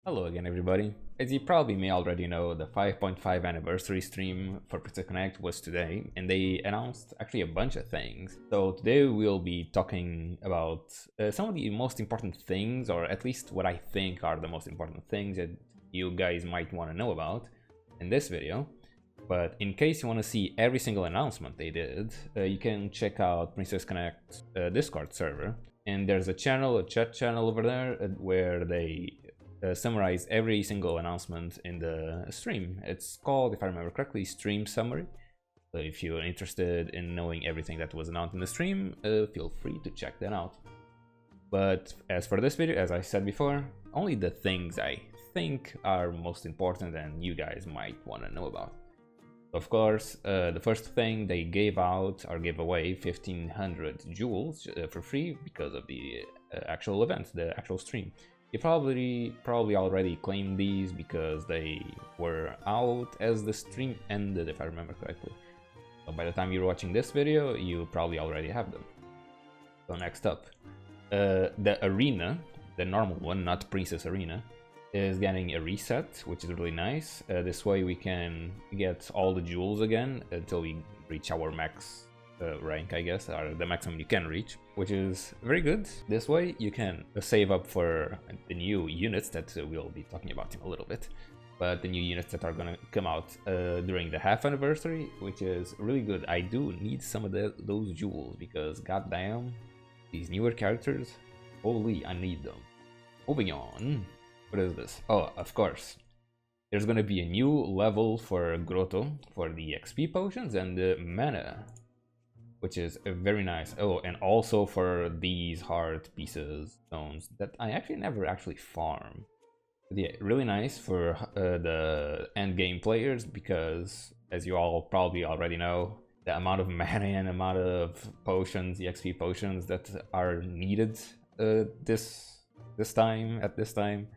Hello again, everybody. As you probably may already know, the 5.5 anniversary stream for Princess Connect was today, and they announced actually a bunch of things. So today we'll be talking about some of the most important things, or at least what I think are the most important things that you guys might want to know about in this video. But in case you want to see every single announcement they did, you can check out Princess Connect's Discord server. And there's a chat channel over there where they summarize every single announcement in the stream. It's called, if I remember correctly, Stream Summary. So if you're interested in knowing everything that was announced in the stream, feel free to check that out. But as for this video, as I said before, only the things I think are most important and you guys might want to know about. Of course, the first thing they gave out or gave away 1500 jewels for free because of the actual event, the actual stream. You probably already claimed these because they were out as the stream ended, if I remember correctly. So by the time you're watching this video, you probably already have them. So next up, the arena, the normal one, not Princess Arena, is getting a reset, which is really nice. This way we can get all the jewels again until we reach our max rank, I guess, or the maximum you can reach, which is very good. This way you can save up for the new units that we'll be talking about in a little bit, but the new units that are gonna come out during the half anniversary, which is really good. I do need some of those jewels because goddamn, these newer characters, holy, I need them. Moving on, what is this? Oh, of course, there's gonna be a new level for Grotto for the XP potions and the mana, which is very nice. Oh, and also for these heart pieces, stones that I actually never farm. But yeah, really nice for the end game players because, as you all probably already know, the amount of mana and amount of potions, the XP potions that are needed this time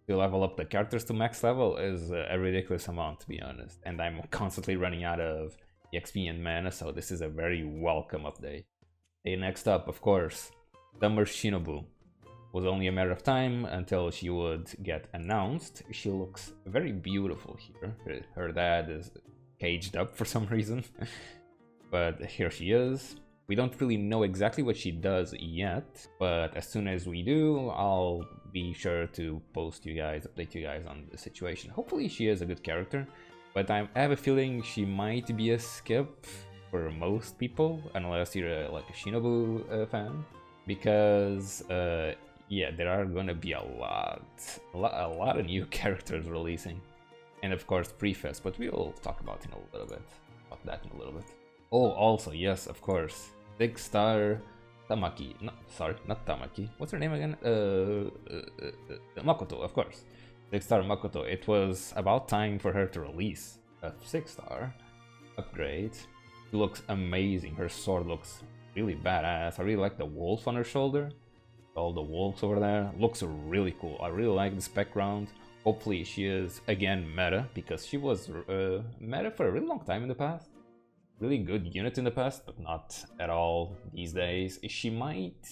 to level up the characters to max level is a ridiculous amount, to be honest. And I'm constantly running out of XP and mana, so this is a very welcome update. Okay, next up, of course, Summer Shinobu. Was only a matter of time until she would get announced. She looks very beautiful here. Her dad is caged up for some reason, but here she is. We don't really know exactly what she does yet, but as soon as we do, I'll be sure to update you guys on the situation. Hopefully she is a good character, but I have a feeling she might be a skip for most people, unless you're like a Shinobu fan, because yeah, there are gonna be a lot of new characters releasing, and of course Preface, but we'll talk about that in a little bit. Oh, also, yes, of course, 6-star Tamaki. No, sorry, not Tamaki. What's her name again? Makoto, of course. 6-star Makoto. It was about time for her to release a 6-star upgrade. She looks amazing. Her sword looks really badass. I really like the wolf on her shoulder. All the wolves over there. Looks really cool. I really like this background. Hopefully she is again meta, because she was meta for a really long time in the past. Really good unit in the past, but not at all these days. She might...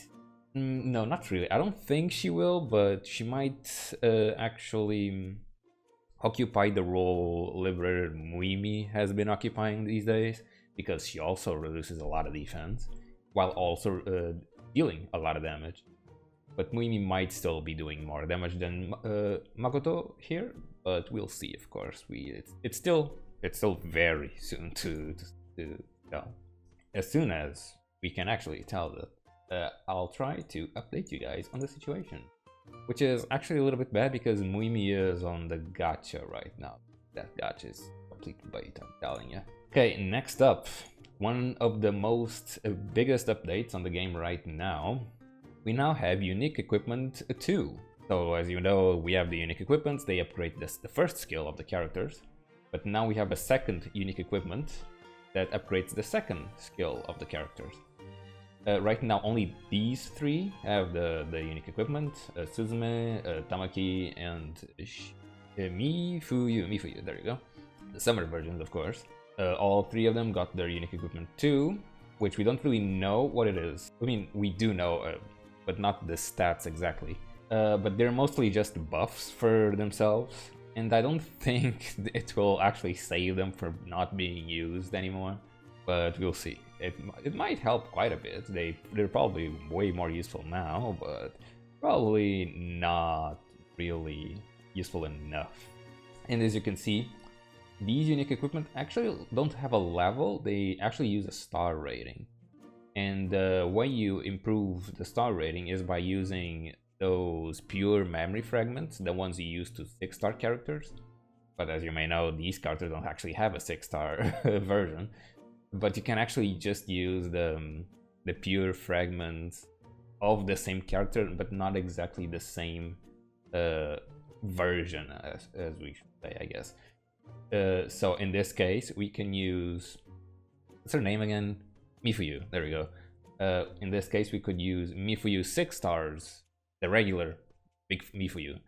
no, not really. I don't think she will, but she might actually occupy the role Liberator Muimi has been occupying these days, because she also reduces a lot of defense, while also dealing a lot of damage. But Muimi might still be doing more damage than Makoto here, but we'll see, of course. It's still very soon to tell. As soon as we can actually tell that, I'll try to update you guys on the situation, which is actually a little bit bad because Muimi is on the gacha right now. That gacha is complete bait, I'm telling you. Okay, next up, one of the biggest updates on the game right now. We now have unique equipment 2. So as you know, we have the unique equipments. They upgrade the first skill of the characters, but now we have a second unique equipment that upgrades the second skill of the characters. Right now, only these 3 have the unique equipment: Suzume, Tamaki, and Mifuyu. There you go. The summer versions, of course. All 3 of them got their unique equipment too, which we don't really know what it is. I mean, we do know, but not the stats exactly. but they're mostly just buffs for themselves, and I don't think it will actually save them from not being used anymore, but we'll see. It might help quite a bit. They're probably way more useful now, but probably not really useful enough. And as you can see, these unique equipment actually don't have a level, they actually use a star rating. And the way you improve the star rating is by using those pure memory fragments, the ones you use to 6-star characters. But as you may know, these characters don't actually have a 6-star version. But you can actually just use the pure fragments of the same character, but not exactly the same version as we should say, I guess. So in this case, we can use, what's her name again? Mifuyu, there we go. In this case, we could use Mifuyu 6 stars, the regular big Mifuyu,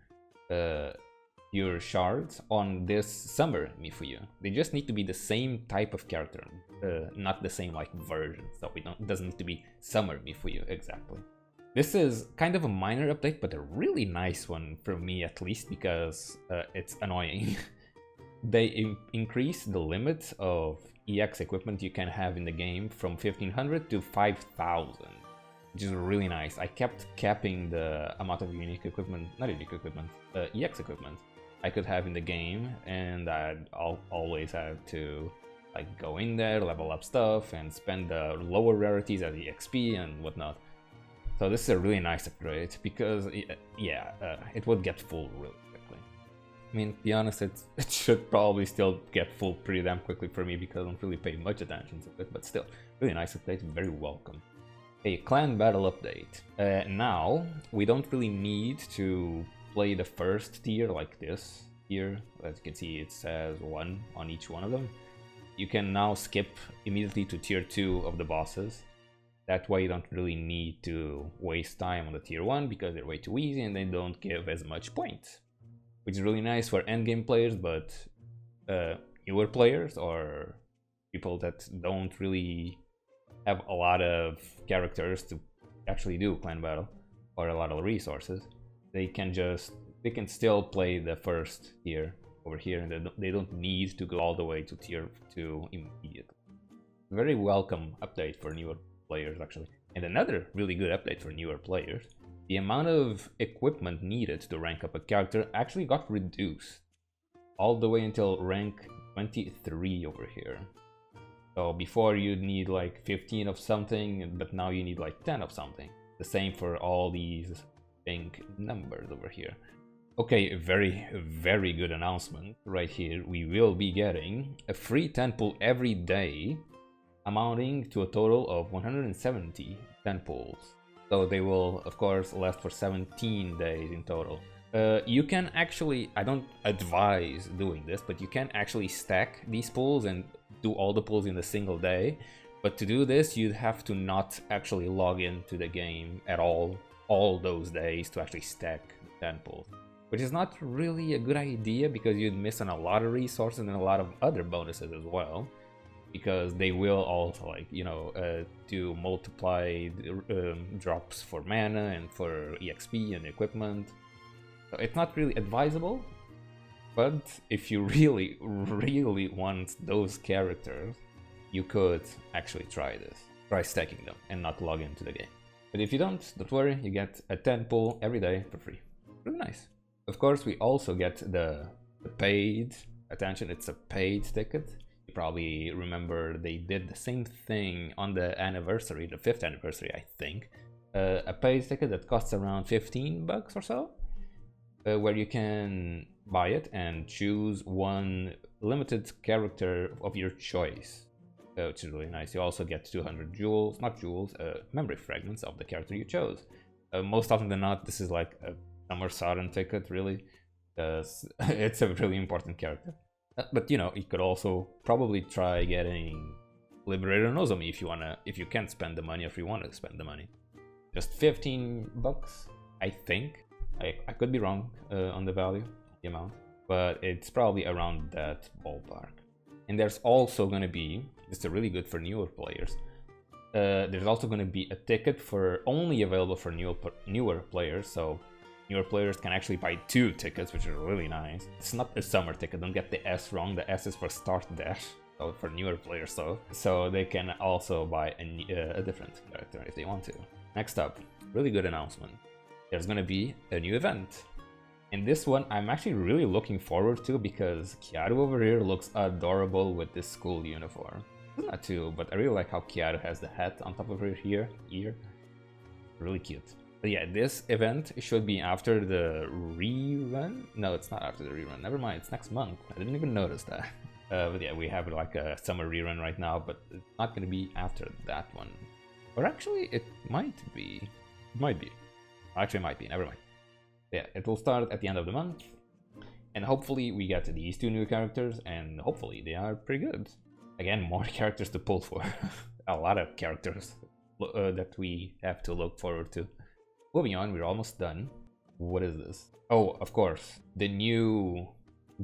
pure shards on this summer Mifuyu. They just need to be the same type of character, not the same like version. So it doesn't need to be summer Mifuyu exactly. This is kind of a minor update, but a really nice one for me at least, because it's annoying. They increased the limit of EX equipment you can have in the game from 1500 to 5000, which is really nice. I kept capping the amount of unique equipment, not unique equipment, EX equipment I could have in the game, and I'd always have to like go in there, level up stuff, and spend the lower rarities as EXP and whatnot. So this is a really nice upgrade, because it would get full really quickly. I mean, to be honest, it should probably still get full pretty damn quickly for me, because I don't really pay much attention to it, but still, really nice update, very welcome. A clan battle update. Now, we don't really need to play the first tier like this here. As you can see, it says 1 on each one of them. You can now skip immediately to tier 2 of the bosses. That way you don't really need to waste time on the tier 1, because they're way too easy and they don't give as much points. Which is really nice for endgame players, but newer players or people that don't really have a lot of characters to actually do clan battle or a lot of resources, they can still play the first tier over here, and they don't need to go all the way to tier 2 immediately. Very welcome update for newer players actually. And another really good update for newer players, the amount of equipment needed to rank up a character actually got reduced all the way until rank 23 over here. So before you'd need like 15 of something, but now you need like 10 of something. The same for all these pink numbers over here. Okay, a very, very good announcement right here. We will be getting a free 10 pull every day, amounting to a total of 170 10 pulls. So they will, of course, last for 17 days in total. You can actually, I don't advise doing this, but you can actually stack these pulls and do all the pulls in a single day. But to do this, you'd have to not actually log into the game at all those days to actually stack 10 pulls. Which is not really a good idea, because you'd miss on a lot of resources and a lot of other bonuses as well. Because they will also, like, you know, do multiply drops for mana and for EXP and equipment. So it's not really advisable, but if you really, really want those characters, you could actually try this. Try stacking them and not log into the game. But if you don't worry, you get a 10 pull every day for free. Really nice. Of course, we also get the paid, attention, it's a paid ticket. You probably remember they did the same thing on the anniversary, the 5th anniversary, I think. A paid ticket that costs around 15 bucks or so, where you can buy it and choose one limited character of your choice, which is really nice. You also get 200 jewels, not jewels, memory fragments of the character you chose. Most often than not, this is like a Summer Saren ticket, really, because it's a really important character. But you know, you could also probably try getting Liberator Nozomi if you can't spend the money, or if you want to spend the money. Just 15 bucks, I think. I could be wrong on the value, the amount, but it's probably around that ballpark. And there's also going to be, this is really good for newer players, there's also going to be a ticket for only available for newer players. So Newer players can actually buy 2 tickets, which is really nice. It's not a summer ticket, don't get the S wrong. The S is for Start Dash, so for newer players, so they can also buy a different character if they want to. Next up, really good announcement. There's gonna be a new event. And this one I'm actually really looking forward to because Kiaru over here looks adorable with this school uniform. Not too, but I really like how Kiaru has the hat on top of her here. Really cute. But yeah, this event should be after the rerun. No, it's not after the rerun. Never mind, it's next month. I didn't even notice that. But yeah, we have like a summer rerun right now, but it's not gonna be after that one. Or actually, it might be. It might be. Actually, it might be. Never mind. Yeah, it will start at the end of the month. And hopefully we get these 2 new characters, and hopefully they are pretty good. Again, more characters to pull for. A lot of characters that we have to look forward to. Moving on, we're almost done. What is this? Oh, of course, the new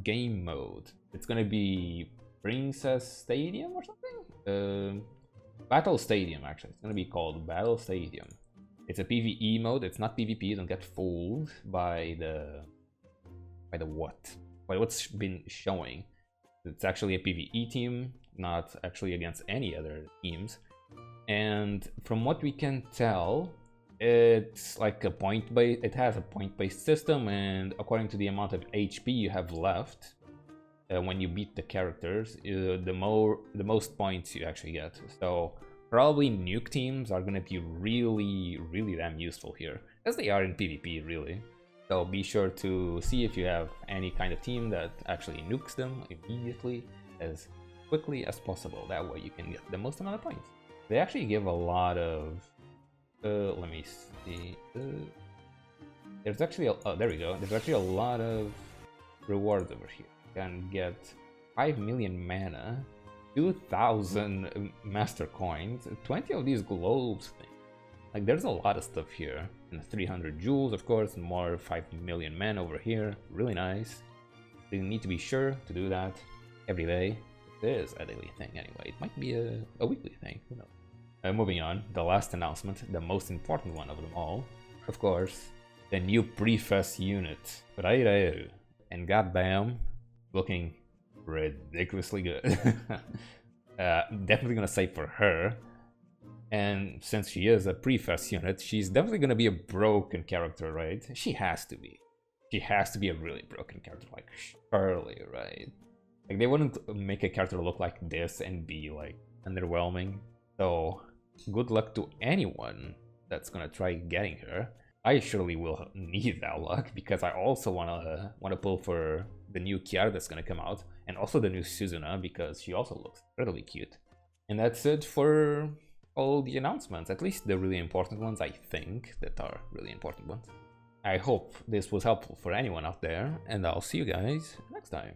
game mode. It's gonna be Princess Stadium or something? Battle Stadium, actually. It's gonna be called Battle Stadium. It's a PvE mode, it's not PvP, don't get fooled by the what? By what's been showing. It's actually a PvE team, not actually against any other teams. And from what we can tell, it's like a point-based, it has a point-based system, and according to the amount of HP you have left, when you beat the characters, the most points you actually get. So probably nuke teams are gonna be really damn useful here, as they are in PvP, really. So be sure to see if you have any kind of team that actually nukes them immediately, as quickly as possible. That way you can get the most amount of points. They actually give a lot of... let me see... there's actually oh, there we go. There's actually a lot of rewards over here. You can get 5 million mana, 2,000 master coins, 20 of these globes things. Like, there's a lot of stuff here. And 300 jewels, of course, and more 5 million men over here. Really nice. You need to be sure to do that every day. It is a daily thing anyway. It might be a weekly thing, who knows. Moving on, the last announcement, the most important one of them all. Of course, the new Prefest unit, Raireru. And goddamn, looking ridiculously good. Definitely gonna say for her. And since she is a Prefest unit, she's definitely gonna be a broken character, right? She has to be. She has to be a really broken character, like Shirley, right? Like, they wouldn't make a character look like this and be like underwhelming. So good luck to anyone that's gonna try getting her. I surely will need that luck because I also wanna pull for the new Kiara that's gonna come out, and also the new Suzuna because she also looks incredibly cute. And that's it for all the announcements, at least the really important ones, I think, that are really important ones. I hope this was helpful for anyone out there, and I'll see you guys next time.